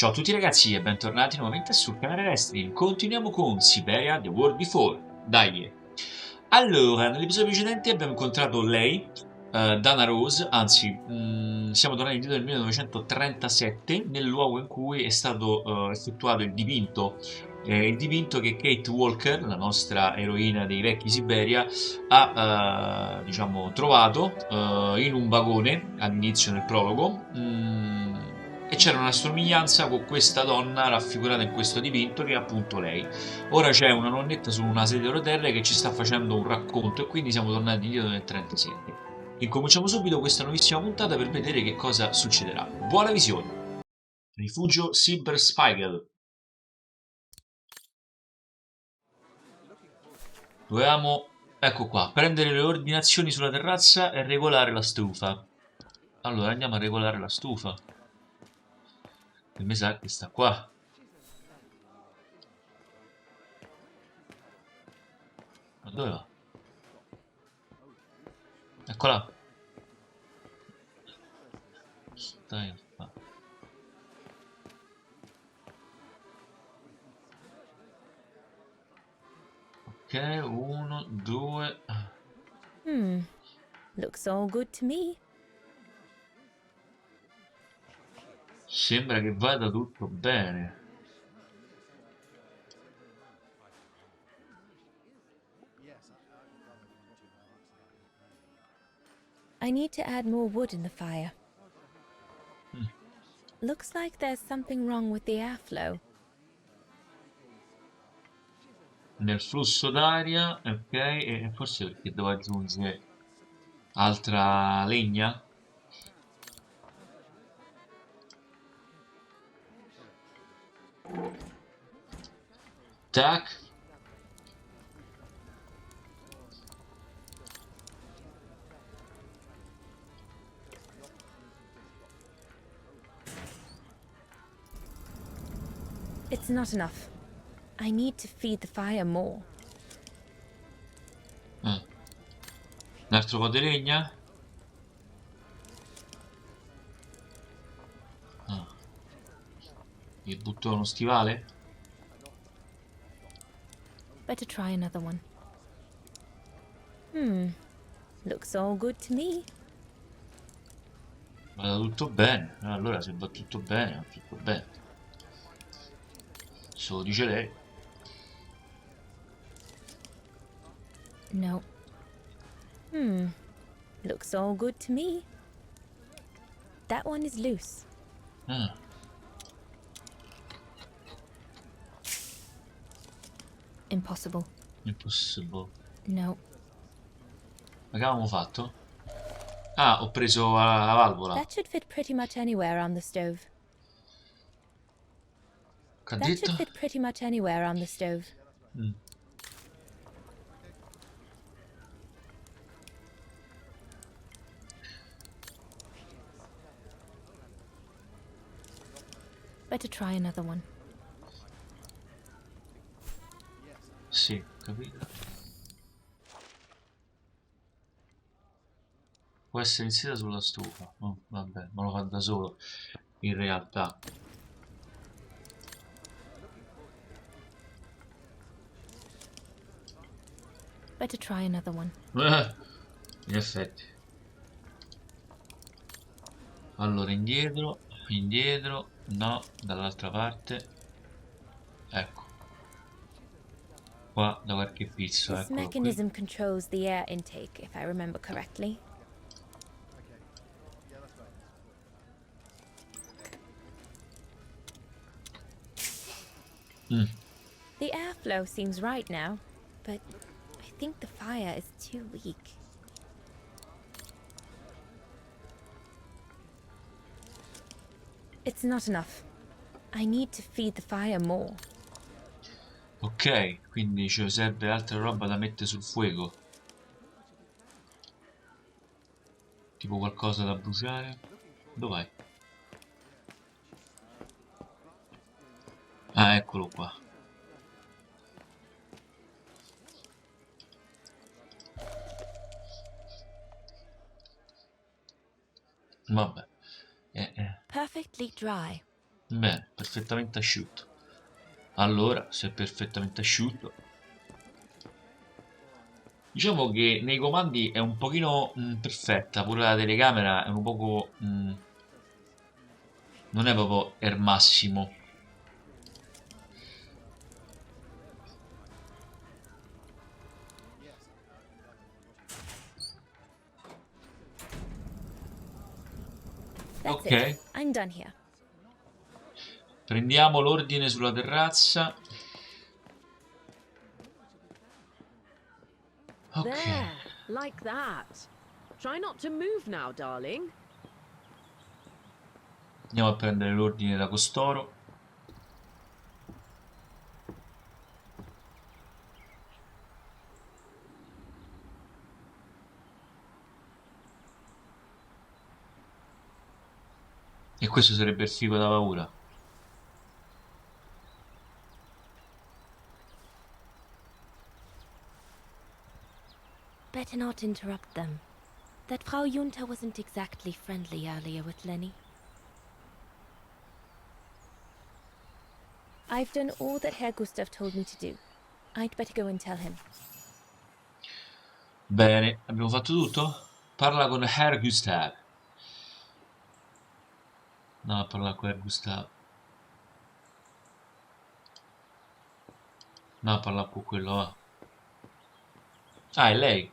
Ciao a tutti ragazzi e bentornati nuovamente sul canale Raistlin. Continuiamo con Syberia The World Before. Dai! Allora, nell'episodio precedente abbiamo incontrato lei, Dana Roze, anzi, siamo tornati indietro nel 1937, nel luogo in cui è stato effettuato il dipinto che Kate Walker, la nostra eroina dei vecchi Siberia, ha diciamo, trovato in un vagone all'inizio nel prologo. E c'era una somiglianza con questa donna raffigurata in questo dipinto che è appunto lei. Ora c'è una nonnetta su una sedia a rotelle che ci sta facendo un racconto e quindi siamo tornati indietro nel 37. Incominciamo subito questa nuovissima puntata per vedere che cosa succederà. Buona visione! Rifugio Silberspiegel. Dovevamo, ecco qua, prendere le ordinazioni sulla terrazza e regolare la stufa. Allora andiamo a regolare la stufa. E mi sa che sta qua. Ma dove va? Eccola. Stai a fa- Ok, uno, due. Looks all good to me. Sembra che vada tutto bene. I need to add more wood in the fire. Mm. Looks like there's something wrong with the airflow. Nel flusso d'aria, ok, e forse perché devo aggiungere altra legna. Tac. It's not enough. I need to feed the fire more. Un altro po' di legna. Ah, gli butto uno stivale. Better try another one. Looks all good to me. Va tutto bene. Allora se va tutto bene, va tutto bene. Se lo dice lei. No. Looks all good to me. That one is loose. Ah, Impossible. impossibile. No. Ma che avevamo fatto? Ah, ho preso la valvola. That should fit pretty much anywhere on the stove. Che ha That should detto? fit pretty much anywhere on the stove. Mm. Better try another one. Sì, capito. Può essere iniziata sulla stufa. Oh, vabbè, me lo fa da solo. In realtà. Better try another one. In effetti. Allora, indietro, indietro, no, dall'altra parte. Ecco. Qua da qualche pizzo, This eccolo qui. mechanism controls the air intake, if I remember correctly. Mm. The airflow seems right now, but I think the fire is too weak. It's not enough. I need to feed the fire more. Ok, quindi ci serve altra roba da mettere sul fuoco. Tipo qualcosa da bruciare. Dov'è? Ah, eccolo qua. Vabbè. Perfectly dry. Bene, perfettamente asciutto. Allora, se è perfettamente asciutto, diciamo che nei comandi è un pochino perfetta, pure la telecamera è un poco... non è proprio il massimo. That's Ok, it. I'm done here. prendiamo l'ordine sulla terrazza. Ok, There, like that. Try not to move now, darling. andiamo a prendere l'ordine da costoro. E questo sarebbe il figo da paura. Better not interrupt them. That Frau Junta wasn't exactly friendly earlier with Lenny. I've done all that Herr Gustav told me to do. I'd better go and tell him. Bene, abbiamo fatto tutto? Parla con Herr Gustav. No, a parlare con Herr Gustav. No, a parlare con quello, va. Ah, è lei.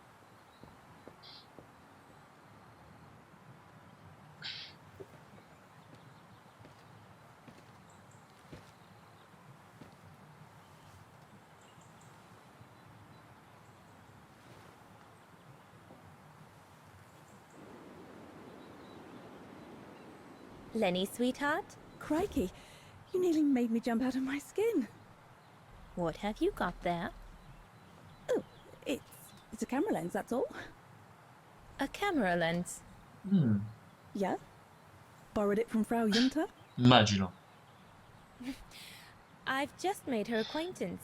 Lenny, sweetheart? Crikey, you nearly made me jump out of my skin. What have you got there? Oh, it's a camera lens, that's all. A camera lens. Yeah? Borrowed it from Frau Junta? Immagino. I've just made her acquaintance.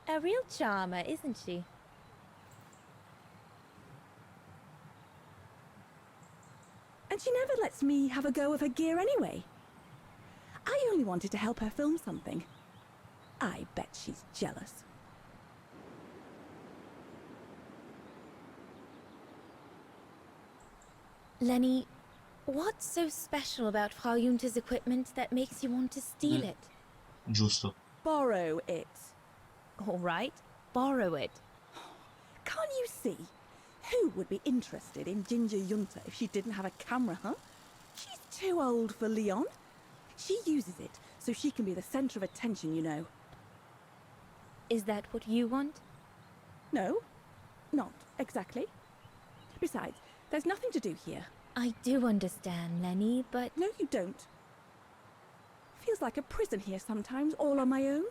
A real charmer, isn't she? And she never lets me have a go of her gear anyway. I only wanted to help her film something. I bet she's jealous. Lenny, what's so special about Frau Junta's equipment that makes you want to steal it? Giusto. Borrow it. All right, borrow it. Can't you see? Who would be interested in Ginger Junta if she didn't have a camera, huh? She's too old for Leon. She uses it so she can be the center of attention, you know. Is that what you want? No, not exactly. Besides, there's nothing to do here. I do understand, Lenny, but... No, you don't. Feels like a prison here sometimes, all on my own.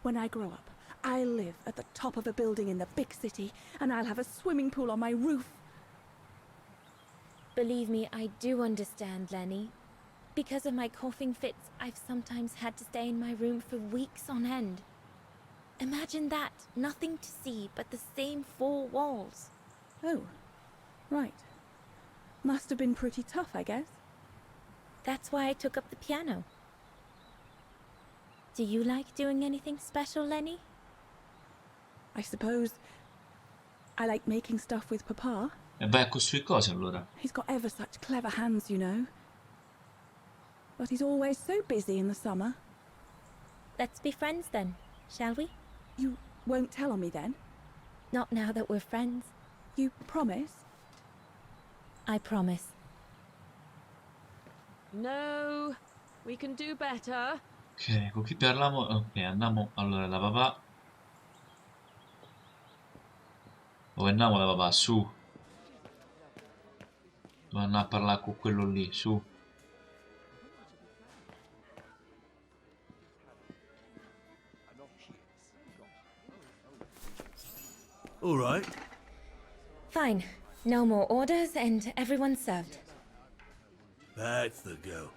When I grow up, I'll live at the top of a building in the big city, and I'll have a swimming pool on my roof. Believe me, I do understand, Lenny. Because of my coughing fits, I've sometimes had to stay in my room for weeks on end. Imagine that, nothing to see but the same four walls. Oh, right. Must have been pretty tough, I guess. That's why I took up the piano. Do you like doing anything special, Lenny? I suppose I like making stuff with Papa. E vai a costruire cose allora. He's got ever such clever hands, you know. But he's always so busy in the summer. Let's be friends then, shall we? You won't tell on me then? Not now that we're friends. You promise? I promise. No, we can do better. Ok, con chi parliamo? Ok, andiamo allora da papà. Dove andiamo da papà? Su. Devo andare a parlare con quello lì, su. All right. Fine. No more orders and everyone's served. That's the go.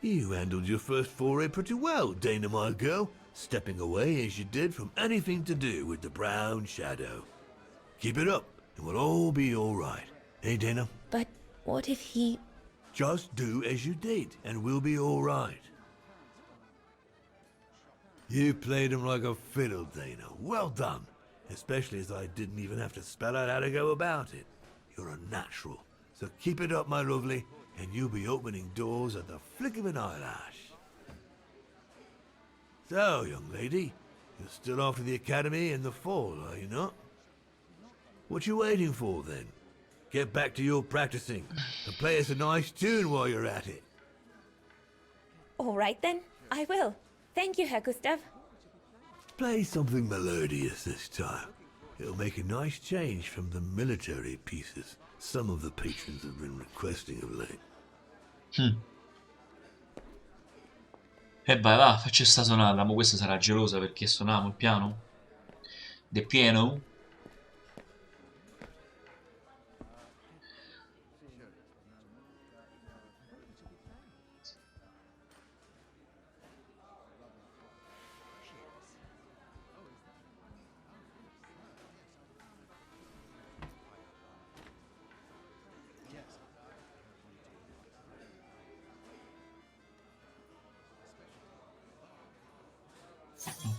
You handled your first foray pretty well, Dana, my girl, stepping away as you did from anything to do with the brown shadow. Keep it up, and we'll all be all right. Hey, Dana? But what if he... Just do as you did, and we'll be all right. You played him like a fiddle, Dana. Well done. Especially as I didn't even have to spell out how to go about it. You're a natural. So keep it up, my lovely, and you'll be opening doors at the flick of an eyelash. So, young lady, you're still off to the academy in the fall, are you not? What you waiting for, then? Get back to your practicing, and play us a nice tune while you're at it. All right then, I will. Thank you, Herr Gustav. Play something melodious this time. It'll make a nice change from the military pieces some of the patrons have been requesting of late. E vai, va, facci sta sonata, ma questa sarà gelosa perché suoniamo il piano? The piano?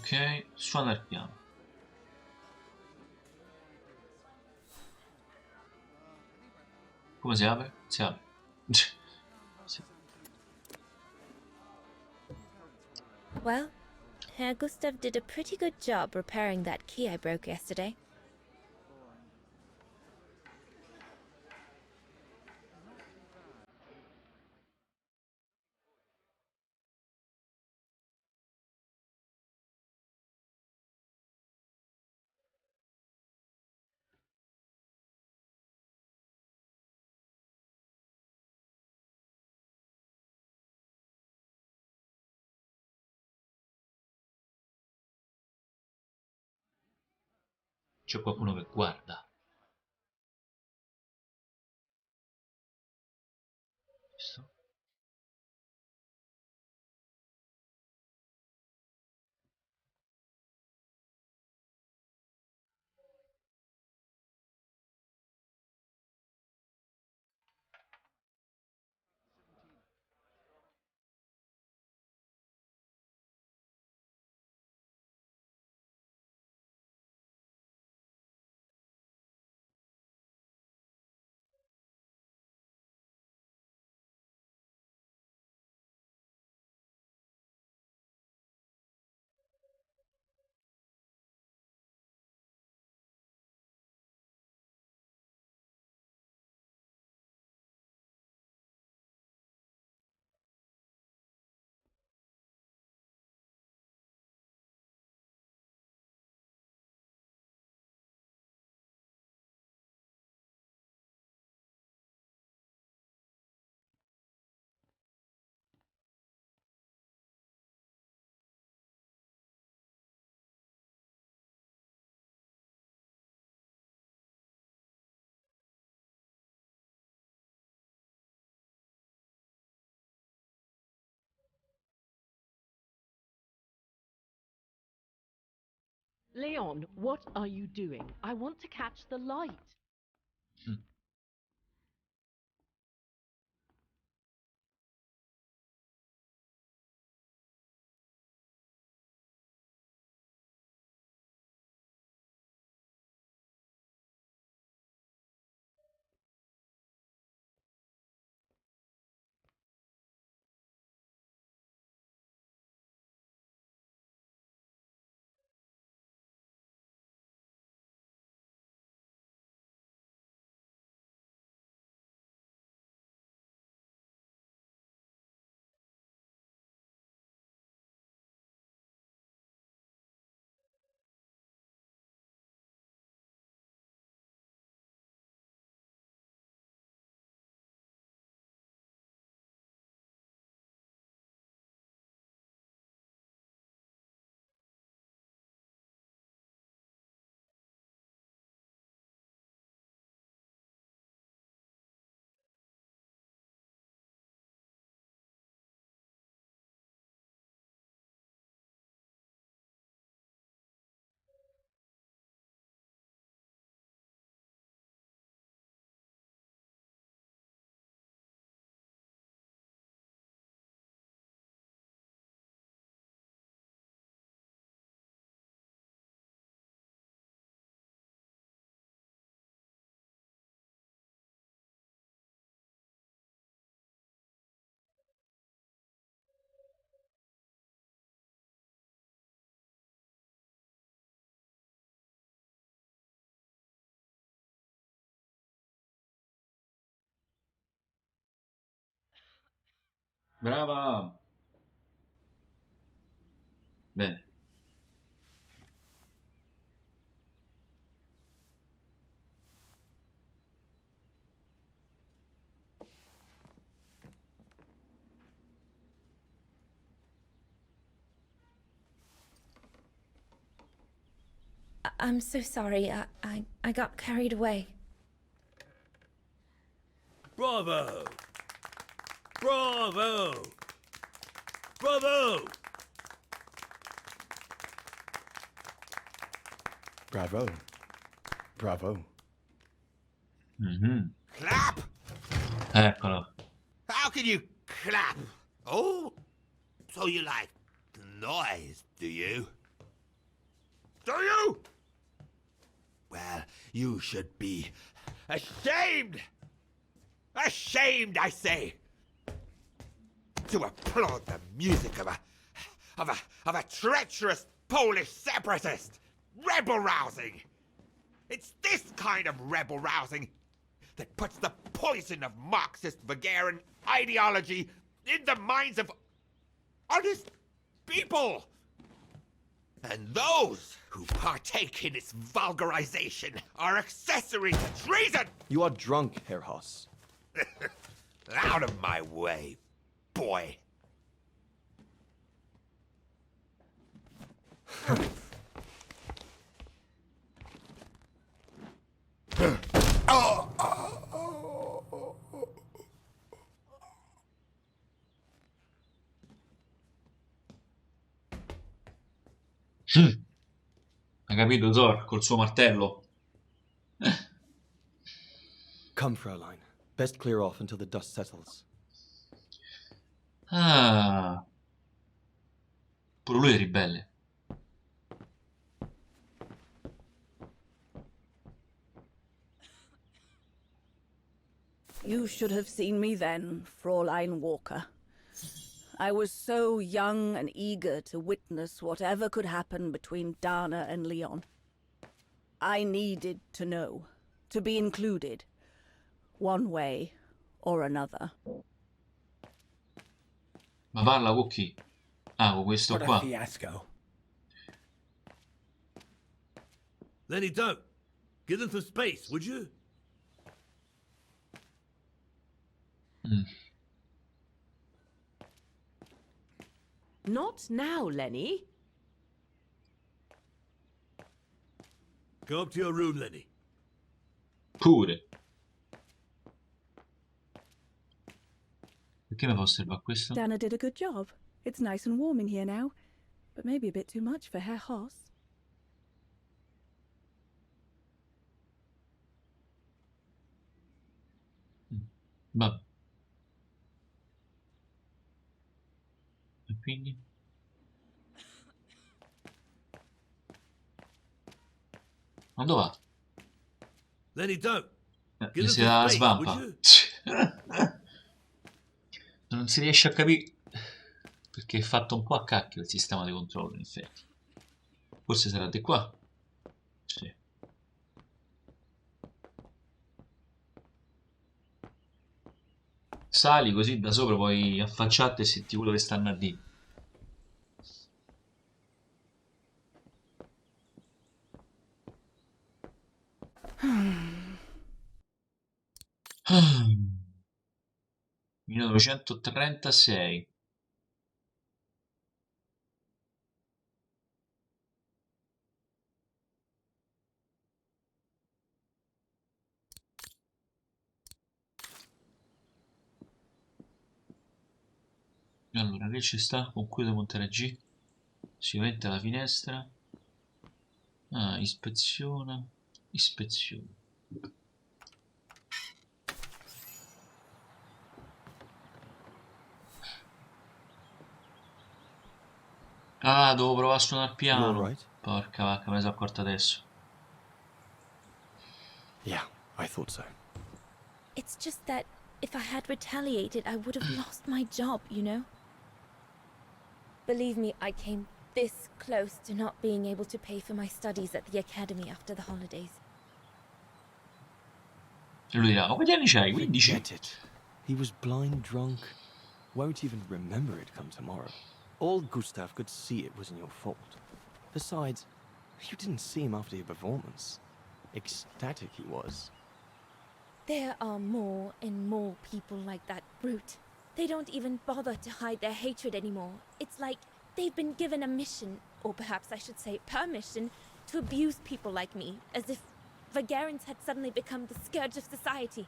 Ok, suona il piano. Come si apre? Si apre. Sì. Well, Herr Gustav did a pretty good job repairing that key I broke yesterday. C'è qualcuno che guarda. Visto? Leon, what are you doing? I want to catch the light. Brava! Bene. I'm so sorry. I got carried away. Bravo! Bravo! Bravo! Bravo. Bravo. Mhm. Clap! Eccolo. How can you clap? Oh, so you like the noise, do you? Do you? Well, you should be ashamed! Ashamed, I say! To applaud the music of a treacherous Polish separatist! Rebel rousing! It's this kind of rebel rousing that puts the poison of Marxist Vaghen ideology in the minds of honest people! And those who partake in its vulgarization are accessory to treason! You are drunk, Herr Hoss. Out of my way, boy. Hai capito, Thor? Col suo martello. Come, Fräulein. Best clear off until the dust settles. Ah. Pure lui è ribelle. You should have seen me then, Fräulein Walker. I was so young and eager to witness whatever could happen between Dana and Leon. I needed to know, to be included, one way or another. Ma parla con chi? Ah, con questo What a qua. fiasco. Lenny, don't. Give them some space, would you? Not now, Lenny. Go up to your room, Lenny. Pure. Perché mi fa osservare questo? Dana did a good job. It's nice and warm in here now, but maybe a bit too much for Herr Hoss. Vabbè. E quindi? Ma dove va? Lenny, don't. Give Gli them si some dà la space, would svampa. you? Non si riesce a capire perché è fatto un po' a cacchio il sistema di controllo, in effetti. Forse sarà di qua. Sì. Sali così da sopra puoi affacciarti e senti quello che stanno a dire. Ah. 1936. Allora, che ci sta? Con cui devo montare G? Si mette la finestra. Ah, ispeziona. Ispezione. Ah, devo provare a suonare il You all piano. right? Porca vacca, me ne sono accorto adesso. Yeah, I thought so. It's just that if I had retaliated, I would have lost my job, you know? Believe me, I came this close to not being able to pay for my studies at the academy after the holidays. E lui dirà, ma quanti anni c'hai? 15? Forget it. He was blind drunk. won't even remember it come tomorrow. Old Gustav could see it wasn't your fault. Besides, you didn't see him after your performance. Ecstatic he was. There are more and more people like that brute. They don't even bother to hide their hatred anymore. It's like they've been given a mission, or perhaps I should say permission, to abuse people like me, as if Vagerans had suddenly become the scourge of society.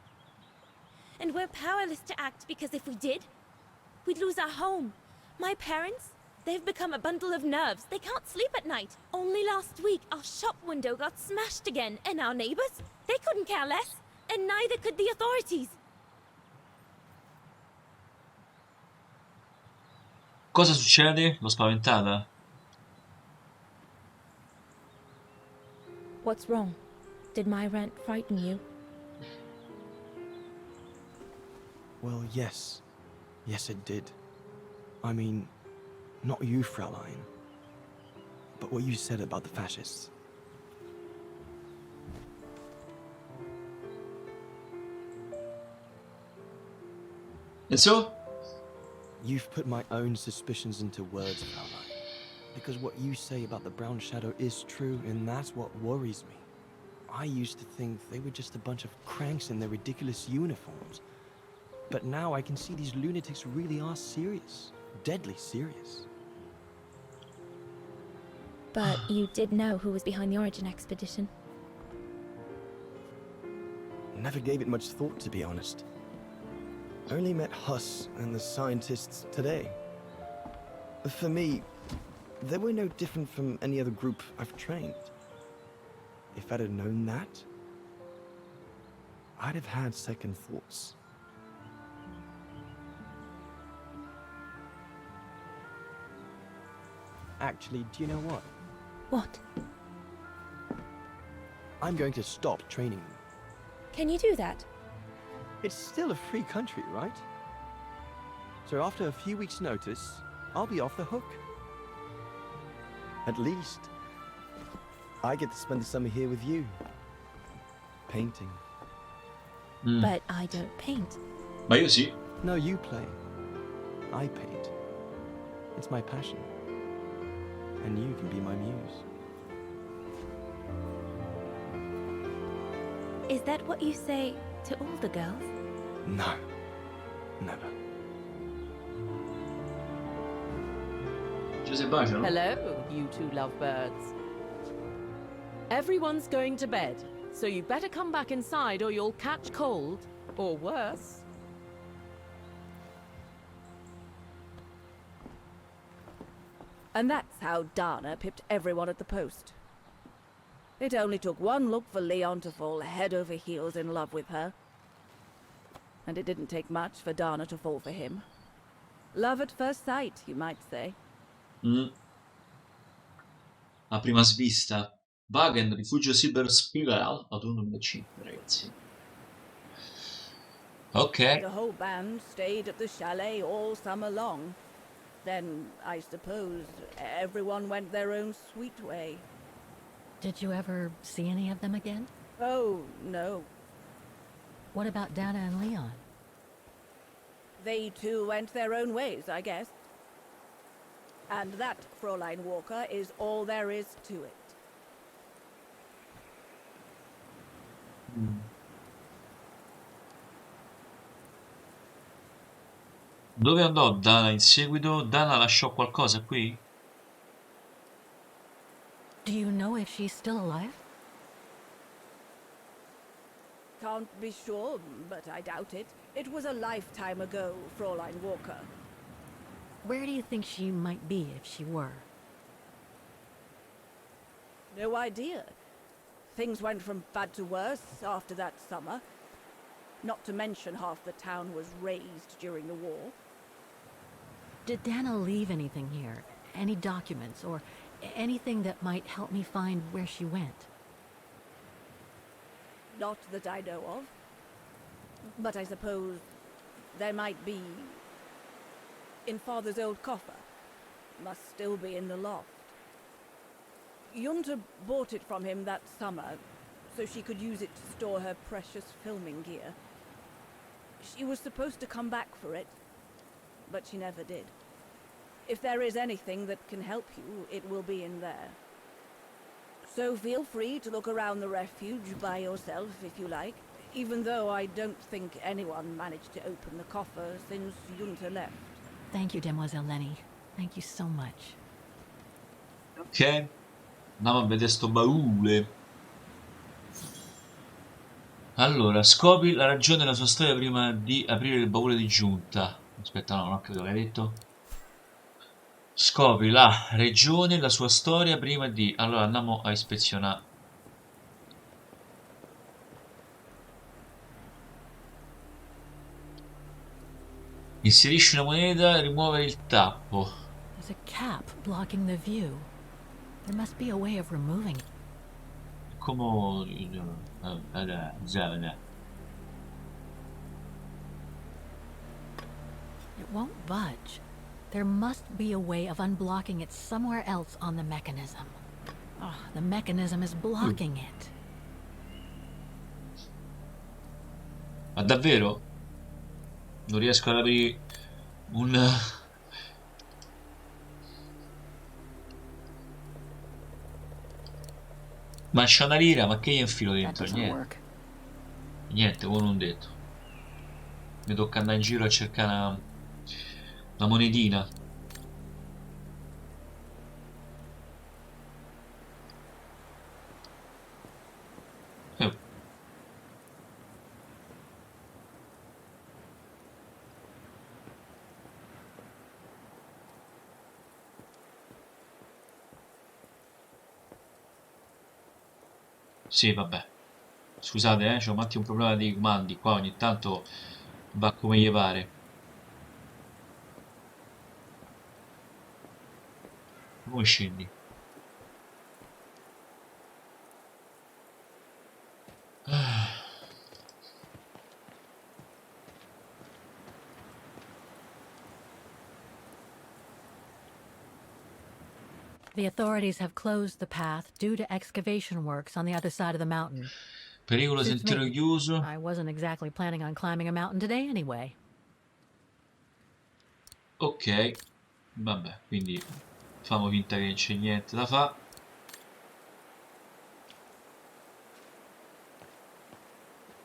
And we're powerless to act because if we did, we'd lose our home. My parents, they've become a bundle of nerves. They can't sleep at night. Only last week, our shop window got smashed again, and our neighbors, they couldn't care less, and neither could the authorities. Cosa succede? L'ho spaventata? What's wrong? Did my rant frighten you? Well, yes. Yes, it did. I mean, not you, Fraulein. But what you said about the fascists. And so? You've put my own suspicions into words, Fraulein. Because what you say about the Brown Shadow is true, and that's what worries me. I used to think they were just a bunch of cranks in their ridiculous uniforms. But now I can see these lunatics really are serious. Deadly serious. But you did know who was behind the Origin expedition. Never gave it much thought, to be honest. Only met Huss and the scientists today. For me, they were no different from any other group I've trained. If I'd have known that, I'd have had second thoughts. Actually, do you know what? What? I'm going to stop training them. Can you do that? It's still a free country, right? So after a few weeks' notice, I'll be off the hook. At least, I get to spend the summer here with you. Painting. But I don't paint. Ma io sì. No, you play. I paint. It's my passion. And you can be my muse. Is that what you say to all the girls? No. Never. Ci si baciano? Hello, you two lovebirds. Everyone's going to bed, so you better come back inside or you'll catch cold, or worse. And that's how Dana pipped everyone at the post. It only took one look for Leon to fall head over heels in love with her. And it didn't take much for Dana to fall for him. Love at first sight, you might say. A prima svista. Vaghen, rifugio Syberia, autunno 2005, ragazzi. Ok. The whole band stayed at the chalet all summer long. Then, I suppose, everyone went their own sweet way. Did you ever see any of them again? Oh, no. What about Dana and Leon? They too went their own ways, I guess. And that, Fräulein Walker, is all there is to it. Dove andò Dana in seguito? Dana lasciò qualcosa qui? Do you know if she's still alive? Can't be sure, but I doubt it. It was a lifetime ago, Fräulein Walker. Where do you think she might be if she were? No idea. Things went from bad to worse after that summer. Not to mention half the town was razed during the war. Did Dana leave anything here? Any documents or anything that might help me find where she went? Not that I know of. But I suppose there might be in Father's old coffer. Must still be in the loft. Junta bought it from him that summer, so she could use it to store her precious filming gear. She was supposed to come back for it, but she never did. If there is anything that can help you, it will be in there. So feel free to look around the refuge by yourself if you like, even though I don't think anyone managed to open the coffer since Junta left. Thank you, Demoiselle Lenny. Thank you so much. Ok, andiamo a vedere sto baule. Allora, scopri la ragione della sua storia prima di aprire il baule di Giunta. Aspetta, no, non ho capito che hai detto. Scopri la regione e la sua storia prima di... Allora, andiamo a ispezionare. Inserisci una moneta e rimuovere il tappo. There's a cap blocking the view. There must be a way of removing it. Come... It won't budge. There must be a way of unblocking it somewhere else on the mechanism. Oh, the mechanism is blocking it. Ma davvero? Non riesco ad aprire un... Ma c'è una lira, ma che gli infilo dentro? Niente. Niente, come non detto. Mi tocca andare in giro a cercare una monetina. Oh. Sì, vabbè. Scusate, c'ho un attimo un problema di comandi qua, ogni tanto va come gli pare. Come scendi? The authorities have closed the path due to excavation works on the other side of the mountain. Pericolo Suits sentiero me. chiuso. I wasn't exactly planning on climbing a mountain today anyway. Ok, vabbè, quindi famo finta che non c'è niente da fare.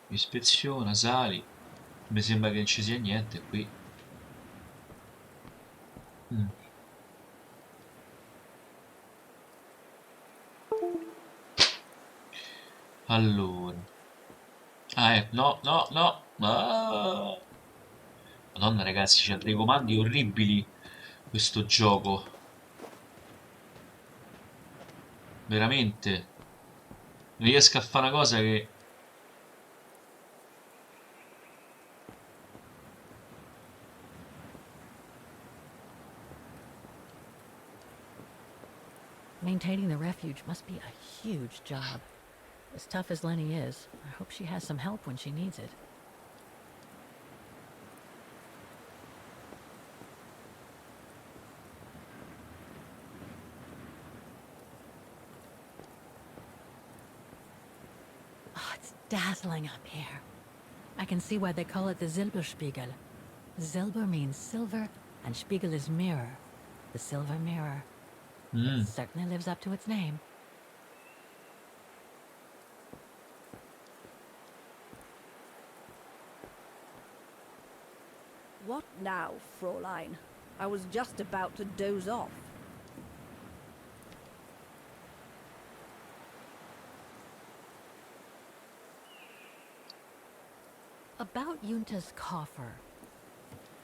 Ispeziona, sali. Mi sembra che non ci sia niente qui. Allora. Ah, no, no, no. Ah. Madonna ragazzi, c'ha dei comandi orribili questo gioco. Veramente. Non riesco a fare una cosa che... Maintaining the refuge must be a huge job. As tough as Lenny is, I hope she has some help when she needs it. Oh, it's dazzling up here. I can see why they call it the Silberspiegel. Silber means silver, and Spiegel is mirror. The silver mirror. It certainly lives up to its name. What now, Fräulein? I was just about to doze off. About Junta's coffer.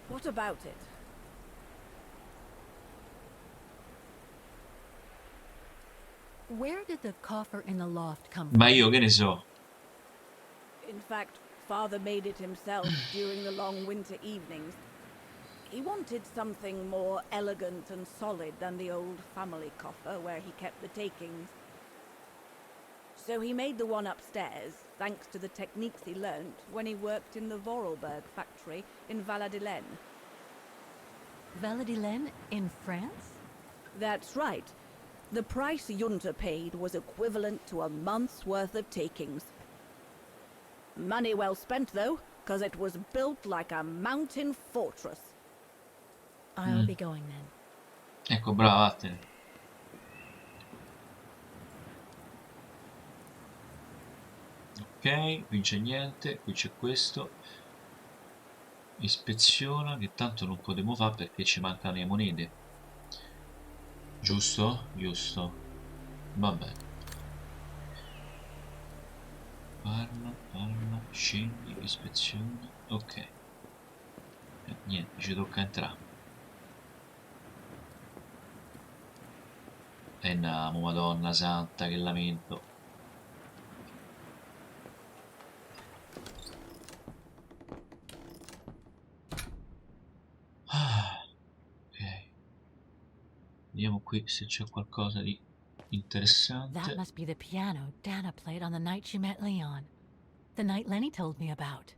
What about it? Where did the coffer in the loft come from? Ma io che ne so. In fact, Father made it himself during the long winter evenings. He wanted something more elegant and solid than the old family coffer where he kept the takings. So he made the one upstairs, thanks to the techniques he learnt when he worked in the Vorarlberg factory in Valladolid. Valladolid in France? That's right. The price Junta paid was equivalent to a month's worth of takings. Money well spent, though, because it was built like a mountain fortress. I'll be going then. Ecco, brava, vattene. Ok, qui c'è niente, qui c'è questo. Ispeziona, che tanto non potremo fare perché ci mancano le monete. Giusto? Giusto. Vabbè. Parla, scendi, ispeziona. Ok. Niente, ci tocca entrare. E andiamo, Madonna Santa, che lamento. Ok. Vediamo qui se c'è qualcosa di interessante. That must be the piano Dana played on the night she met Leon. The night Lenny told me about.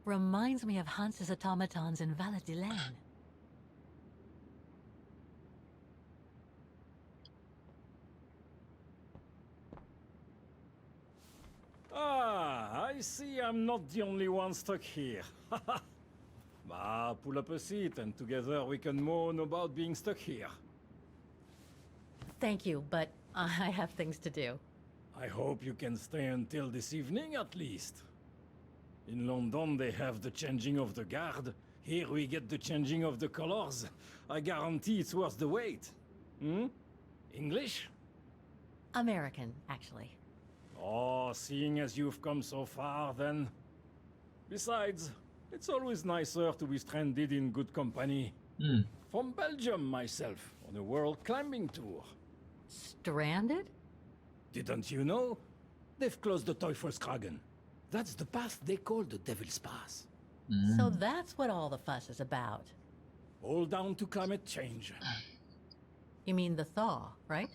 Reminds me of Hans's automatons in Valladolid. Ah, I see I'm not the only one stuck here. Pull up a seat and together we can moan about being stuck here. Thank you, but I have things to do. I hope you can stay until this evening at least. In London they have the changing of the guard. Here we get the changing of the colors. I guarantee it's worth the wait. English? American, actually. Oh, seeing as you've come so far, then. Besides, it's always nicer to be stranded in good company. From Belgium, myself, on a world climbing tour. Stranded? Didn't you know? They've closed the Teufelskragen. That's the path they call the Devil's Pass. So that's what all the fuss is about. All down to climate change. You mean the thaw, right?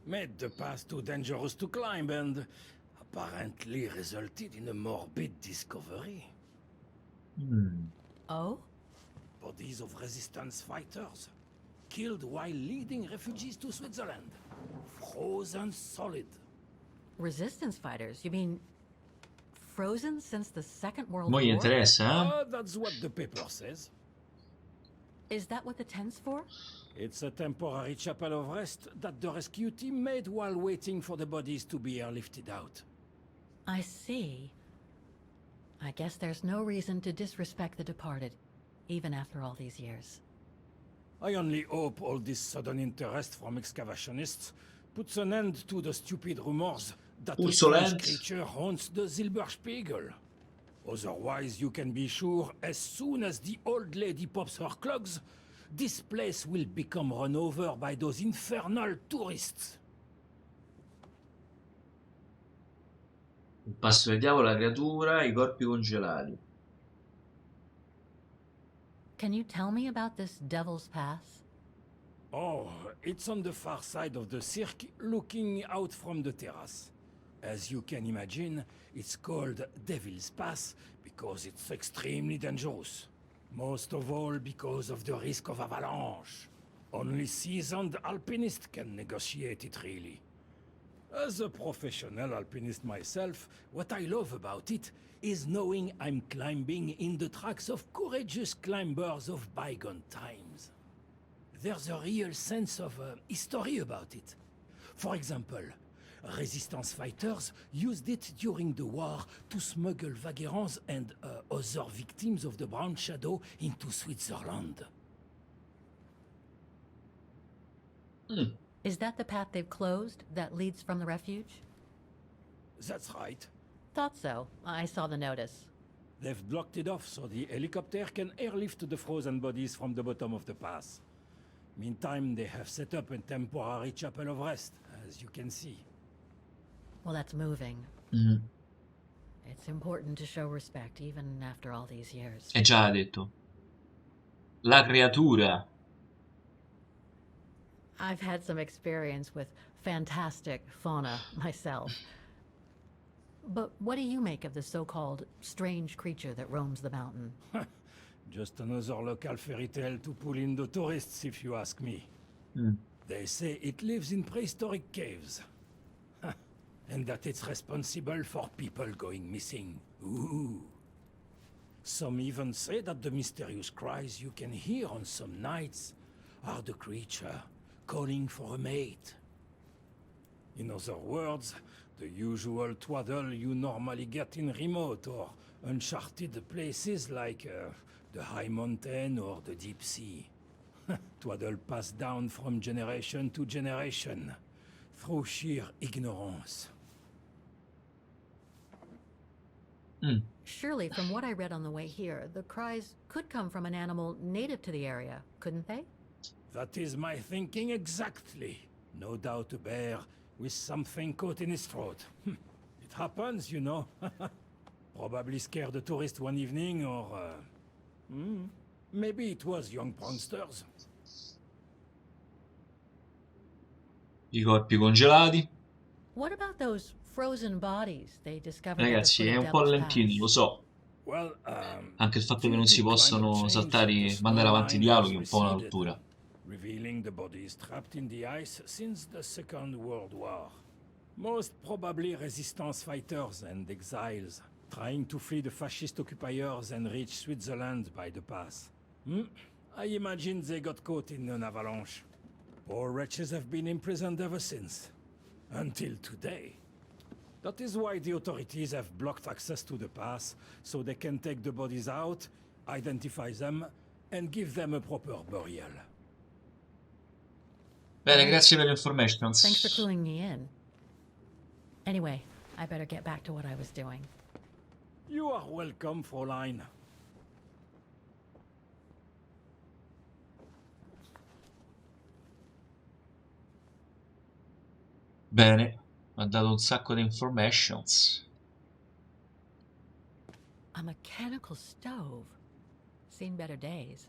Made the path too dangerous to climb and apparently resulted in a morbid discovery. Oh? Bodies of resistance fighters, killed while leading refugees to Switzerland. Frozen solid. Resistance fighters? You mean frozen since the Second World Mo gli War? interessa, eh? That's what the paper says. Is that what the tent's for? It's a temporary chapel of rest that the rescue team made while waiting for the bodies to be airlifted out. I see. I guess there's no reason to disrespect the departed, even after all these years. I only hope all this sudden interest from excavationists puts an end to the stupid rumors that a strange creature haunts the Silberspiegel. Otherwise, you can be sure, as soon as the old lady pops her clogs, this place will become run over by those infernal tourists. Il passo del diavolo, la creatura, i corpi congelati. Can you tell me about this Devil's Pass? Oh, it's on the far side of the cirque, looking out from the terrace. As you can imagine, it's called Devil's Pass because it's extremely dangerous. Most of all because of the risk of avalanche. Only seasoned alpinists can negotiate it, really. As a professional alpinist myself, what I love about it is knowing I'm climbing in the tracks of courageous climbers of bygone times. There's a real sense of history about it. For example, resistance fighters used it during the war to smuggle vagrants and other victims of the Brown Shadow into Switzerland. Is that the path they've closed that leads from the refuge? That's right. Thought so. I saw the notice. They've blocked it off so the helicopter can airlift the frozen bodies from the bottom of the pass. Meantime, they have set up a temporary chapel of rest, as you can see. Well, that's moving. It's important to show respect, even after all these years. Già ha detto. La creatura. I've had some experience with fantastic fauna myself. But what do you make of the so-called strange creature that roams the mountain? Just another local fairy tale to pull in the tourists, if you ask me. They say it lives in prehistoric caves. And that it's responsible for people going missing. Ooh. Some even say that the mysterious cries you can hear on some nights are the creature calling for a mate. In other words, the usual twaddle you normally get in remote or uncharted places like the high mountain or the deep sea. Twaddle passed down from generation to generation through sheer ignorance. Surely, from what I read on the way here, the cries could come from an animal native to the area, couldn't they? That is my thinking exactly. No doubt a bear with something caught in his throat. It happens, you know. Probably scared a tourist one evening, or... maybe it was young pranksters. I corpi congelati. What about those frozen bodies they discovered at the Ragazzi, foot è of un po' Devil's lentino, Pass? lo so. Well, Anche il fatto che non due si to possano climate change, saltare, the mandare snow avanti i line dialoghi è has un po' una receded, rottura. revealing the bodies trapped in the ice since the Second World War. Most probably resistance fighters and exiles, trying to flee the fascist occupiers and reach Switzerland by the pass. I imagine they got caught in an avalanche. Poor wretches have been imprisoned ever since. Until today. That is why the authorities have blocked access to the pass, so they can take the bodies out, identify them, and give them a proper burial. Bene, grazie per le informations. Thanks for cluing me in. Anyway, I better get back to what I was doing. You are welcome, Fräulein. Bene, mi ha dato un sacco di informations. A mechanical stove. Seen better days.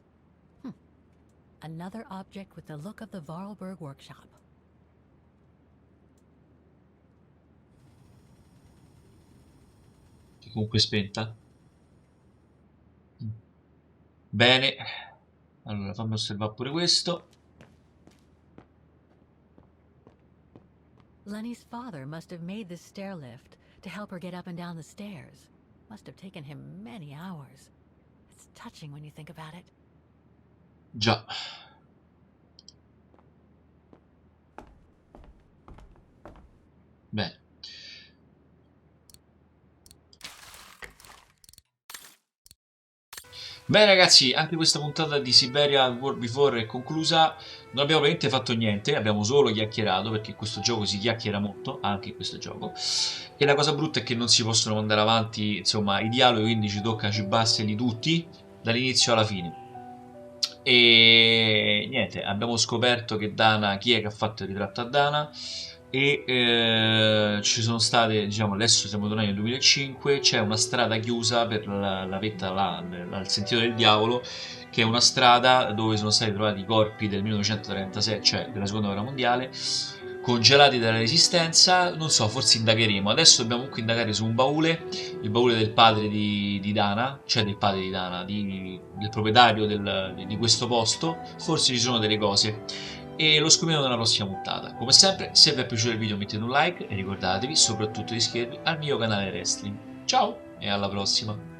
Another object with the look of the Vorarlberg workshop. Che comunque è spenta. Bene, allora fammi osservare pure questo. Lenny's father must have made this stair lift to help her get up and down the stairs. Must have taken him many hours. It's touching when you think about it. Già. Bene. Bene ragazzi, anche questa puntata di Syberia World Before è conclusa. Non abbiamo veramente fatto niente, abbiamo solo chiacchierato, perché in questo gioco si chiacchiera molto, anche in questo gioco. E la cosa brutta è che non si possono mandare avanti, insomma, i dialoghi, quindi ci tocca cibarseli tutti, dall'inizio alla fine. E niente, abbiamo scoperto che Dana, chi è che ha fatto il ritratto a Dana, e ci sono state, diciamo, adesso siamo tornati nel 2005, c'è una strada chiusa per la vetta là, al sentiero del diavolo, che è una strada dove sono stati trovati i corpi del 1936, cioè della Seconda Guerra Mondiale, congelati dalla resistenza. Non so, forse indagheremo. Adesso dobbiamo comunque indagare su un baule, il baule del padre di Dana, cioè del padre di Dana, del proprietario di questo posto. Forse ci sono delle cose e lo scopriremo nella prossima puntata. Come sempre, se vi è piaciuto il video mettete un like e ricordatevi soprattutto di iscrivervi al mio canale Raistlin. Ciao e alla prossima!